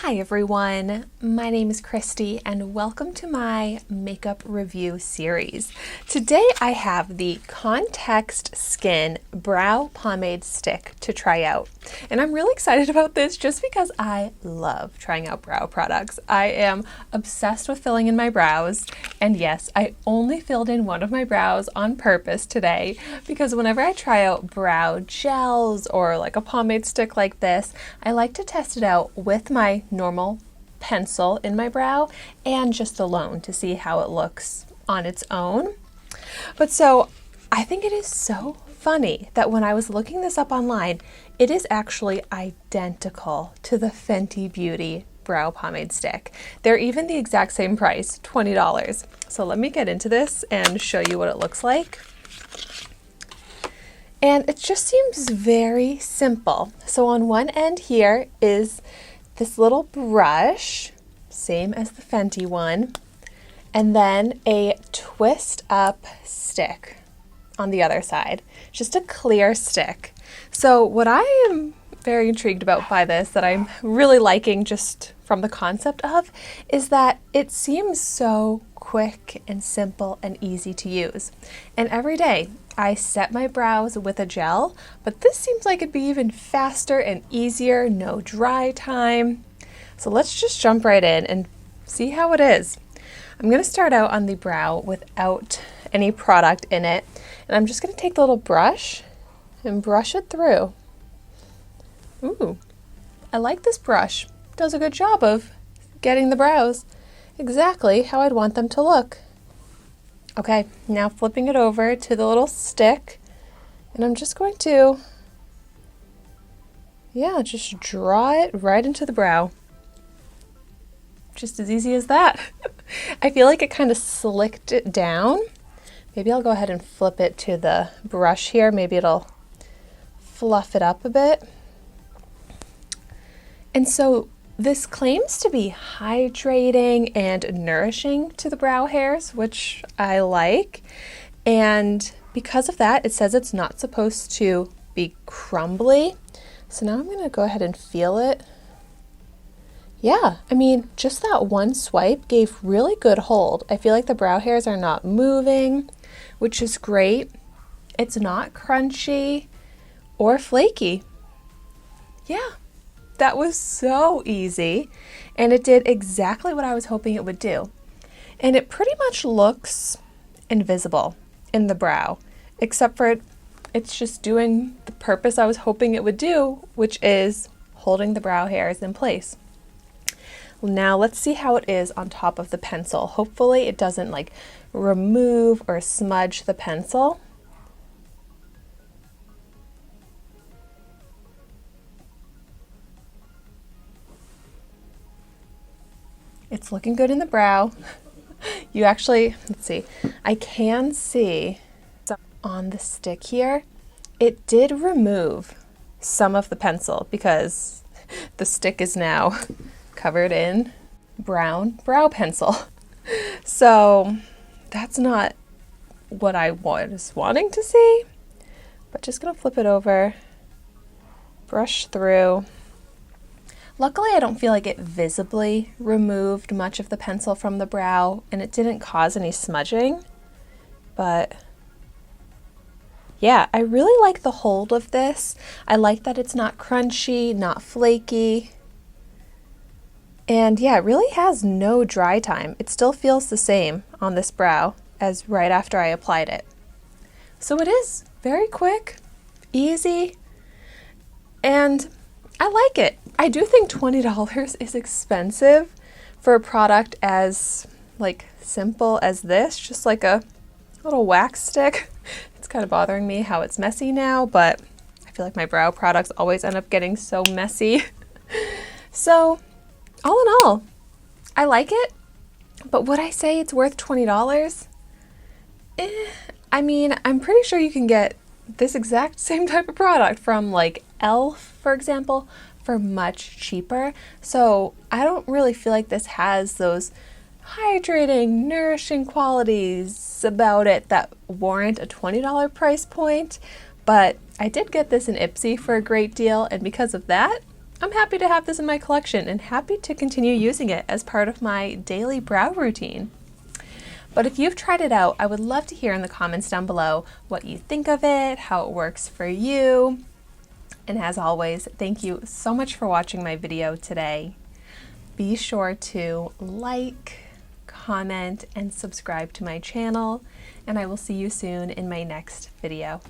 Hi everyone, my name is Christy and welcome to my makeup review series. Today I have the Context Skin Brow Pomade Stick to try out. And I'm really excited about this just because I love trying out brow products. I am obsessed with filling in my brows, and yes, I only filled in one of my brows on purpose today because whenever I try out brow gels or like a pomade stick like this, I like to test it out with my normal pencil in my brow and just alone to see how it looks on its own. But so I think it is so funny that when I was looking this up online, it is actually identical to the Fenty Beauty brow pomade stick. They're even the exact same price, $20. So let me get into this and show you what it looks like. And it just seems very simple. So on one end here is this little brush, same as the Fenty one, and then a twist up stick on the other side, just a clear stick. So what I am very intrigued about by this, that I'm really liking just from the concept of, is that it seems so quick and simple and easy to use. And every day I set my brows with a gel, but this seems like it'd be even faster and easier, no dry time. So let's just jump right in and see how it is. I'm going to start out on the brow without any product in it, and I'm just going to take the little brush and brush it through. Ooh, I like this brush. It does a good job of getting the brows exactly how I'd want them to look. Okay, now flipping it over to the little stick, and I'm just going to, just draw it right into the brow. Just as easy as that. I feel like it kind of slicked it down. Maybe I'll go ahead and flip it to the brush here. Maybe it'll fluff it up a bit. And so this claims to be hydrating and nourishing to the brow hairs, which I like. And because of that, it says it's not supposed to be crumbly. So now I'm going to go ahead and feel it. Yeah, I mean, just that one swipe gave really good hold. I feel like the brow hairs are not moving, which is great. It's not crunchy or flaky. Yeah, that was so easy, and it did exactly what I was hoping it would do. And it pretty much looks invisible in the brow, except for it's just doing the purpose I was hoping it would do, which is holding the brow hairs in place. Now let's see how it is on top of the pencil. Hopefully it doesn't like remove or smudge the pencil. It's looking good in the brow. You actually, let's see, I can see on the stick here, it did remove some of the pencil because the stick is now covered in brown brow pencil. So that's not what I was wanting to see, but just gonna flip it over, brush through. Luckily, I don't feel like it visibly removed much of the pencil from the brow, and it didn't cause any smudging, but yeah, I really like the hold of this. I like that it's not crunchy, not flaky. And yeah, it really has no dry time. It still feels the same on this brow as right after I applied it. So it is very quick, easy, and I like it. I do think $20 is expensive for a product as like simple as this, just like a little wax stick. It's kind of bothering me how it's messy now, but I feel like my brow products always end up getting so messy. So all in all, I like it, but would I say it's worth $20? I mean, I'm pretty sure you can get this exact same type of product from like Elf, for example, for much cheaper. So I don't really feel like this has those hydrating, nourishing qualities about it that warrant a $20 price point. But I did get this in Ipsy for a great deal, and because of that, I'm happy to have this in my collection and happy to continue using it as part of my daily brow routine. But if you've tried it out, I would love to hear in the comments down below what you think of it, how it works for you. And as always, thank you so much for watching my video today. Be sure to like, comment, and subscribe to my channel, and I will see you soon in my next video.